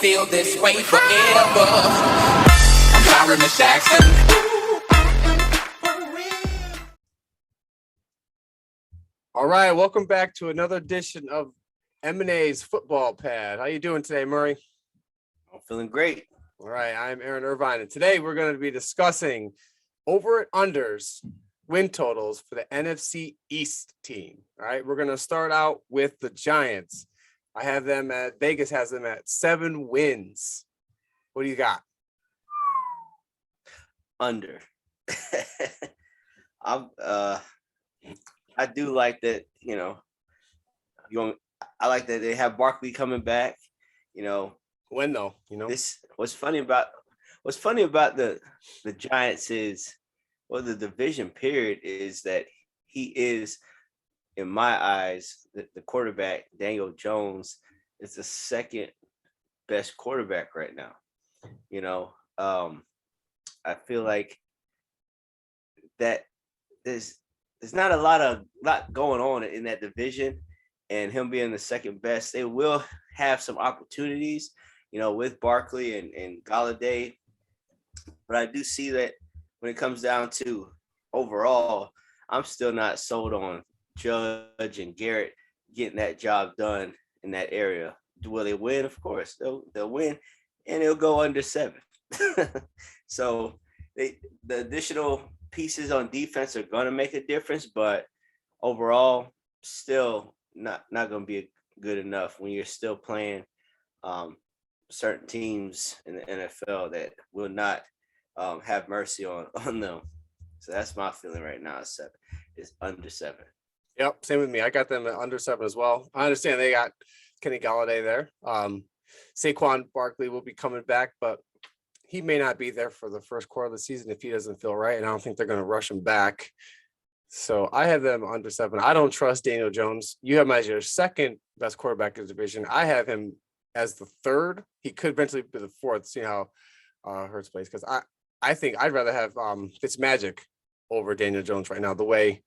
Feel this way forever. I'm sorry, Miss Jackson. All right, welcome back to another edition of M&A's Football Pad. How you doing today, Murray? I'm feeling great. All right, I'm Aaron Irvine, and today we're going to be discussing over and unders win totals for the NFC East team. All right, we're going to start out with the Giants. I have them at Vegas has them at 7 wins. What do you got? Under. I do like that, I like that they have Barkley coming back. When though? This what's funny about the Giants is, well, the division period is that he is, in my eyes, the quarterback. Daniel Jones is the second best quarterback right now. I feel like that there's not a lot going on in that division, and him being the second best, they will have some opportunities, with Barkley and Galladay. But I do see that when it comes down to overall, I'm still not sold on Judge and Garrett getting that job done in that area. Will they win? Of course, they'll win, and it'll go under 7. So the additional pieces on defense are going to make a difference, but overall, still not going to be good enough when you're still playing certain teams in the NFL that will not have mercy on them. So that's my feeling right now. 7 is under 7. Yep, same with me. I got them at under 7 as well. I understand they got Kenny Galladay there. Saquon Barkley will be coming back, but he may not be there for the first quarter of the season if he doesn't feel right, and I don't think they're going to rush him back. So I have them under 7. I don't trust Daniel Jones. You have him as your second best quarterback in the division. I have him as the third. He could eventually be the fourth, see how Hurts plays, because I think I'd rather have Fitzmagic over Daniel Jones right now, the way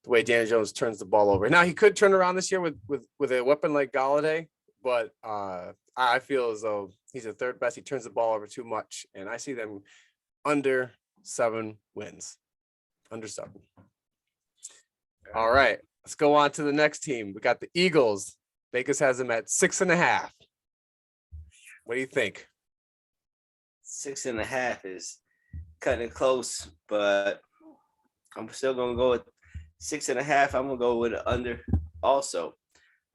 Daniel Jones turns the ball over. Now, he could turn around this year with a weapon like Galladay, but I feel as though he's the third best. He turns the ball over too much, and I see them under 7 wins. Under 7. All right, let's go on to the next team. We got the Eagles. Vegas has them at 6.5. What do you think? 6.5 is cutting it close, but I'm still going to go with 6.5. I'm going to go with an under also.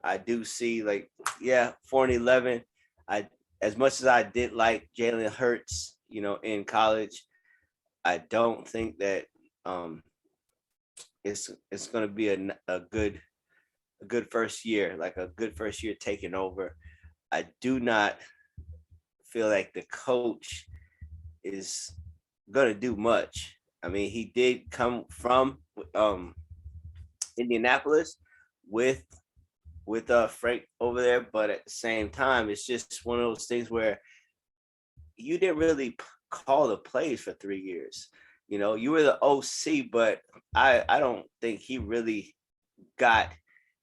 I do see 4-11. As much as I did like Jalen Hurts, in college, I don't think that it's going to be a good first year, like a good first year taking over. I do not feel like the coach is going to do much. I mean, he did come from Indianapolis with Frank over there, but at the same time, it's just one of those things where you didn't really call the plays for 3 years. You were the OC, but I don't think he really got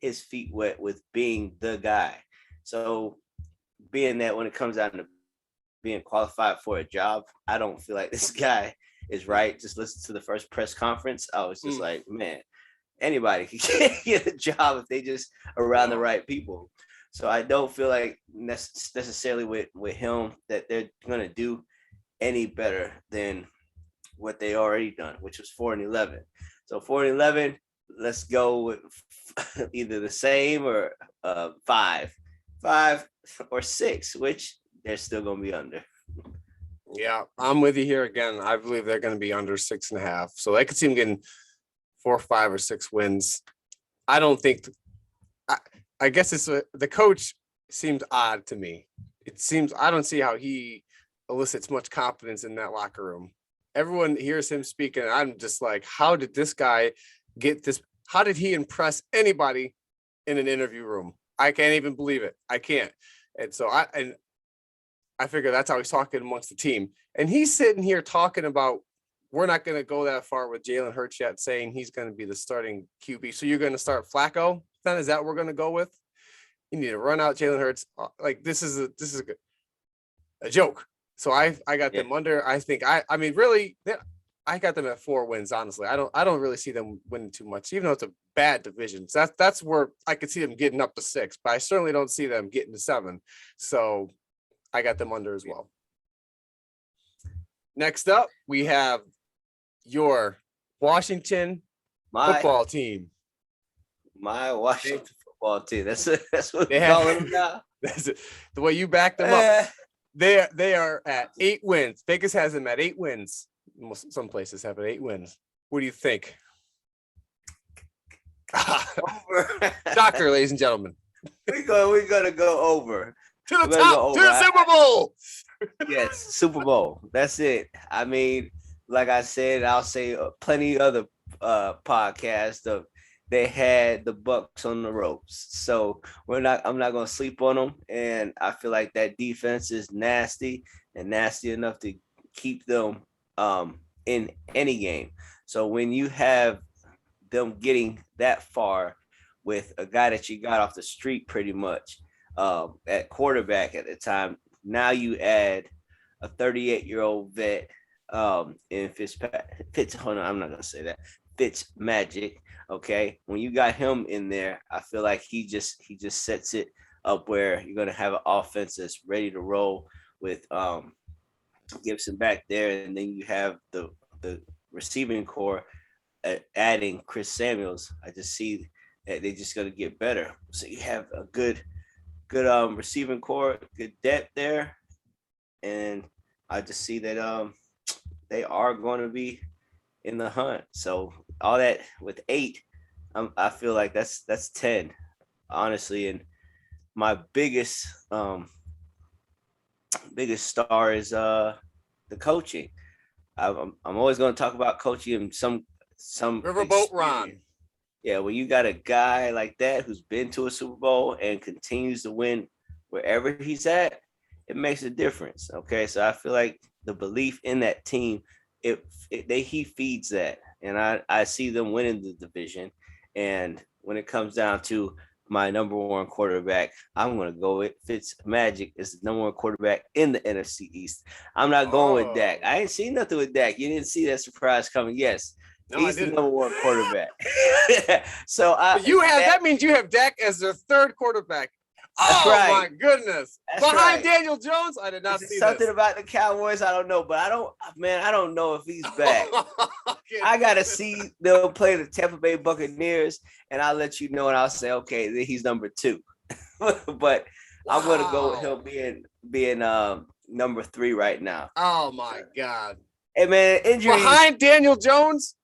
his feet wet with being the guy. So being that when it comes down to being qualified for a job, I don't feel like this guy is right. Just listen to the first press conference. I was just like, man, anybody can get a job if they just around the right people. So I don't feel like necessarily with him that they're going to do any better than what they already done, which was 4-11. So 4-11, let's go with either the same or 5 or 6, which they're still going to be under. Yeah, I'm with you here again. I believe they're going to be under 6.5. So I could see them getting 4, 5, or 6 wins. I don't think. I guess the coach seems odd to me. It seems I don't see how he elicits much confidence in that locker room. Everyone hears him speak, and I'm just like, how did this guy get this? How did he impress anybody in an interview room? I can't even believe it. I can't. And so I figure that's how he's talking amongst the team. And he's sitting here talking about we're not going to go that far with Jalen Hurts yet, saying he's going to be the starting QB. So you're going to start Flacco? Then is that what we're going to go with? You need to run out Jalen Hurts. Like this is good. a joke. So I got them under. I think I mean really I got them at 4 wins. Honestly, I don't really see them winning too much, even though it's a bad division. So that's where I could see them getting up to 6, but I certainly don't see them getting to 7. So I got them under as well. Next up, we have your Washington football team. My Washington football team. That's what we're calling them now. That's it. The way you back them up. They are at 8 wins. Vegas has them at 8 wins. Some places have it 8 wins. What do you think? Doctor, ladies and gentlemen. We're gonna go over. To the top, to the Super Bowl. Yes, Super Bowl. That's it. I mean, like I said, I'll say plenty other podcasts of they had the Bucks on the ropes. So I'm not gonna sleep on them. And I feel like that defense is nasty and nasty enough to keep them in any game. So when you have them getting that far with a guy that you got off the street pretty much at quarterback at the time, now you add a 38-year-old vet in hold on, I'm not gonna say that. Fitzmagic. Okay, when you got him in there, I feel like he just sets it up where you're gonna have an offense that's ready to roll with Gibson back there, and then you have the receiving core adding Chris Samuels. I just see that they're just gonna get better. So you have a good receiving core, good depth there, and I just see that they are going to be in the hunt. So all that with 8, I feel like that's 10, honestly. And my biggest star is the coaching. I'm always going to talk about coaching and some Riverboat Ron. Yeah, when you got a guy like that who's been to a Super Bowl and continues to win wherever he's at, it makes a difference. Okay, so I feel like the belief in that team, he feeds that, and I see them winning the division. And when it comes down to my number 1 quarterback, I'm going to go with Fitzmagic is the number 1 quarterback in the NFC East. I'm not going with Dak. I ain't seen nothing with Dak. You didn't see that surprise coming. Yes. No, he's the number 1 quarterback. So that means you have Dak as their 3rd quarterback. That's right. My goodness. That's behind right. Daniel Jones, I did not see something about the Cowboys. I don't know, but I don't know if he's back. I gotta see them play the Tampa Bay Buccaneers, and I'll let you know, and I'll say, okay, he's number 2. But I'm gonna go with him being number 3 right now. Oh my God. Hey man, injuries behind Daniel Jones.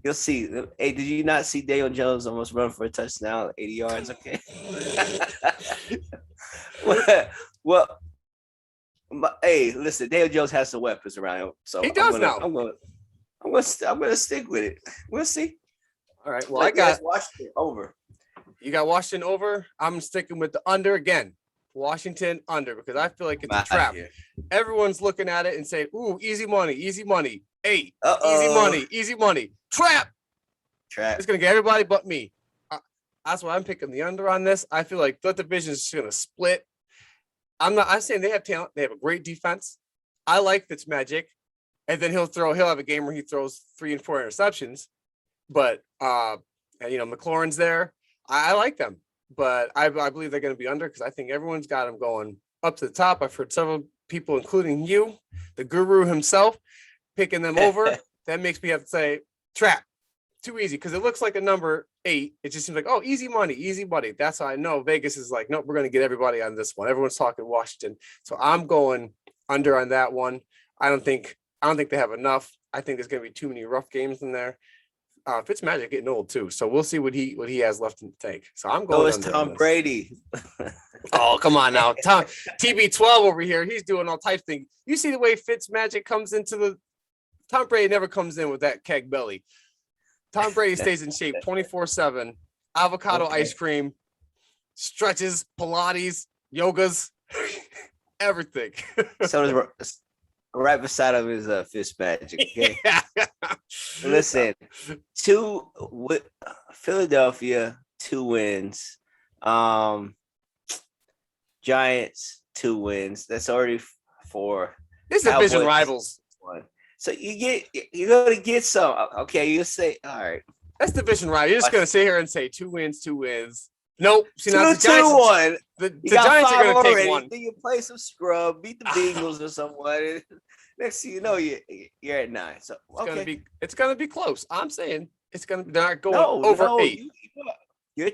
You'll see. Hey, did you not see Daniel Jones almost run for a touchdown, 80 yards? Okay. well, hey, listen, Daniel Jones has some weapons around him, so he does now. I'm gonna stick with it. We'll see. All right. Well, I got Washington over. You got Washington over. I'm sticking with the under again. Washington under, because I feel like it's a trap. Everyone's looking at it and saying, "Ooh, easy money, easy money." 8, easy money, trap. It's gonna get everybody but me. That's why I'm picking the under on this. I feel like the division is gonna split. I'm saying they have talent. They have a great defense. I like Fitzmagic, and then he'll have a game where he throws 3 and 4 interceptions. But McLaurin's there. I like them, but I believe they're going to be under because I think everyone's got them going up to the top. I've heard several people, including you, the guru himself, picking them over. That makes me have to say trap. Too easy, because it looks like a number 8. It just seems like, oh, easy money. That's how I know Vegas is like, nope, we're going to get everybody on this one. Everyone's talking Washington, so I'm going under on that one. I don't think they have enough. I think there's going to be too many rough games in there. Fitzmagic getting old too, so we'll see what he has left in the tank. So I'm going. So it's Tom Brady. Oh, come on now, Tom TB12 over here. He's doing all types of things. You see the way Fitzmagic comes into the. Tom Brady never comes in with that keg belly. Tom Brady stays in shape 24/7. Avocado ice cream, stretches, Pilates, yogas, everything. So right beside him is Fitzmagic. Okay. Yeah. Listen, Philadelphia, 2 wins. Giants 2 wins. That's already 4. These division Cowboys, rivals. 1. So you're gonna get some. Okay, you say, all right. That's division rival. You're just gonna sit here and say 2 wins, 2 wins. Nope. See, now 2, the Giants, 1. the You got Giants 5 are gonna already. take 1. Then you play some scrub, beat the Bengals or someone. Next thing you know, you're at 9. So It's gonna be close. I'm saying they're not going no, over no, 8. You're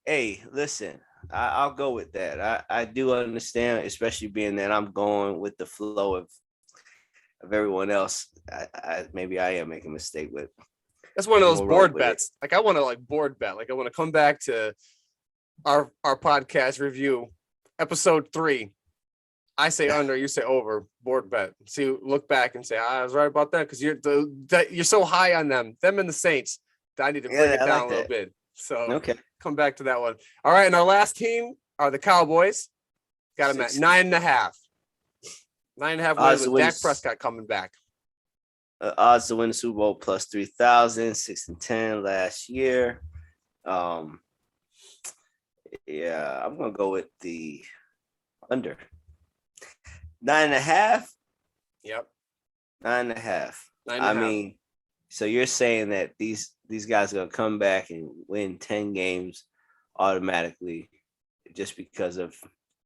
hey, listen. I'll go with that. I do understand, especially being that I'm going with the flow of everyone else. Maybe I am making a mistake with. That's one of those We'll board roll with bets. Like I want to board bet. Like I want to come back to our podcast review, episode 3. I say under, you say over. Board bet. See, look back and say I was right about that because you're so high on them and the Saints. That I need to bring it down a little bit. So Okay. Come back to that one. All right, and our last team are the Cowboys. Got them at 9.5. 9.5 wins with Dak Prescott coming back. Odds to win the Super Bowl plus 3,000, 6-10 last year. Yeah, I'm gonna go with the under 9.5. Yep, 9.5. 9.5. I mean, so you're saying that these guys are gonna come back and win 10 games automatically just because of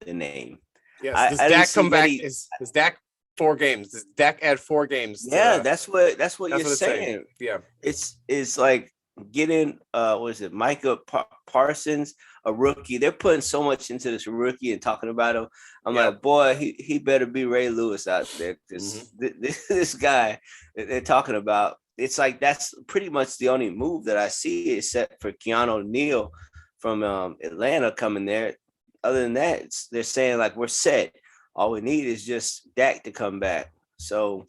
the name? Yes. Does Dak come back? Is Dak 4 games? Does Dak add 4 games? Yeah, that's what you're saying. Yeah, it's like getting what is it, Micah Parsons, a rookie. They're putting so much into this rookie and talking about him. I'm like, boy, he better be Ray Lewis out there because this guy that they're talking about. It's like that's pretty much the only move that I see, except for Keanu O'Neal from Atlanta coming there. Other than that, they're saying like we're set. All we need is just Dak to come back. So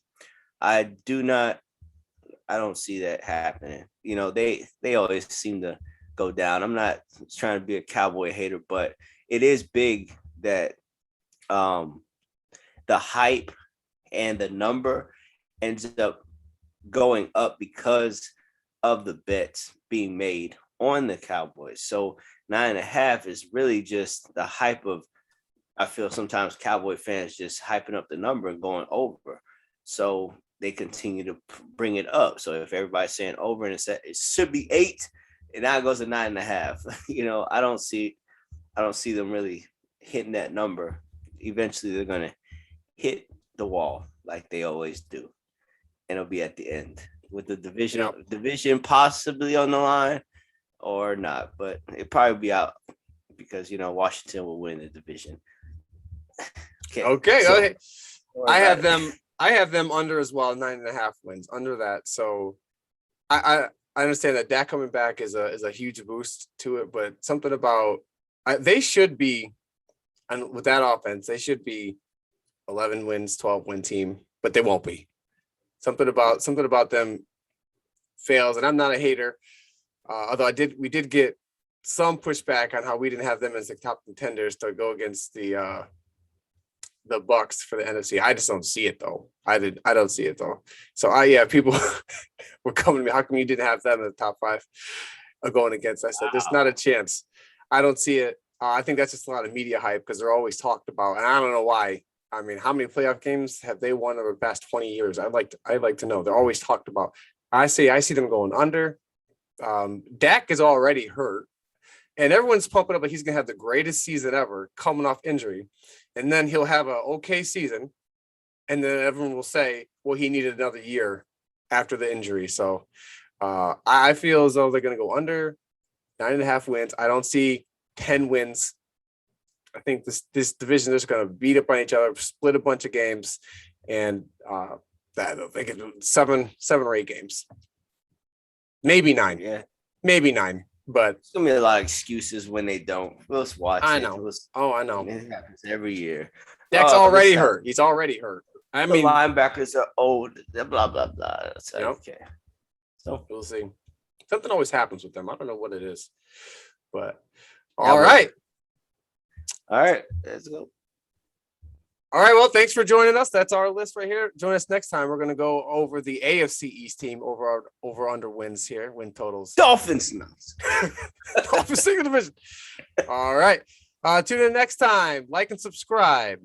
I don't see that happening. You know, they always seem to go down. I'm not trying to be a Cowboy hater, but it is big that the hype and the number ends up going up because of the bets being made on the Cowboys. So 9.5 is really just the hype of, I feel sometimes Cowboy fans just hyping up the number and going over. So they continue to bring it up. So if everybody's saying over and it should be 8, and now it goes to 9.5, you know, I don't see them really hitting that number. Eventually they're going to hit the wall like they always do. And it'll be at the end with the division possibly on the line or not, but it'll probably be out because, you know, Washington will win the division. Okay. So, I have them under as well, 9.5 wins under that. So I understand that Dak coming back is a huge boost to it, but something about they should be, and with that offense, they should be 11 wins, 12 win team, but they won't be. Something about them fails, and I'm not a hater. Although we did get some pushback on how we didn't have them as the top contenders to go against the Bucks for the NFC. I just don't see it though. I don't see it though. So people were coming to me. How come you didn't have them in the top 5 going against? I said, there's not a chance. I don't see it. I think that's just a lot of media hype because they're always talked about, and I don't know why. I mean, how many playoff games have they won over the past 20 years? I'd like to know. They're always talked about. I see them going under. Dak is already hurt, and everyone's pumping up like he's gonna have the greatest season ever coming off injury, and then he'll have an okay season, and then everyone will say, well, he needed another year after the injury. So I feel as though they're gonna go under 9.5 wins. I don't see 10 wins. I think this division is going to beat up on each other, split a bunch of games, and they could do 7 or 8 games, maybe 9. Yeah, maybe 9. But it's gonna be a lot of excuses when they don't. Let's watch. I know. I know. It happens every year. Dak's already hurt. He's already hurt. I mean, linebackers are old. Blah blah blah. Okay. So we'll see. Something always happens with them. I don't know what it is, but all right. All right, let's go. All right, well, thanks for joining us. That's our list right here. Join us next time. We're going to go over the AFC East team over under wins here, win totals. Dolphins. Dolphins single division. All right. Tune in next time. Like and subscribe.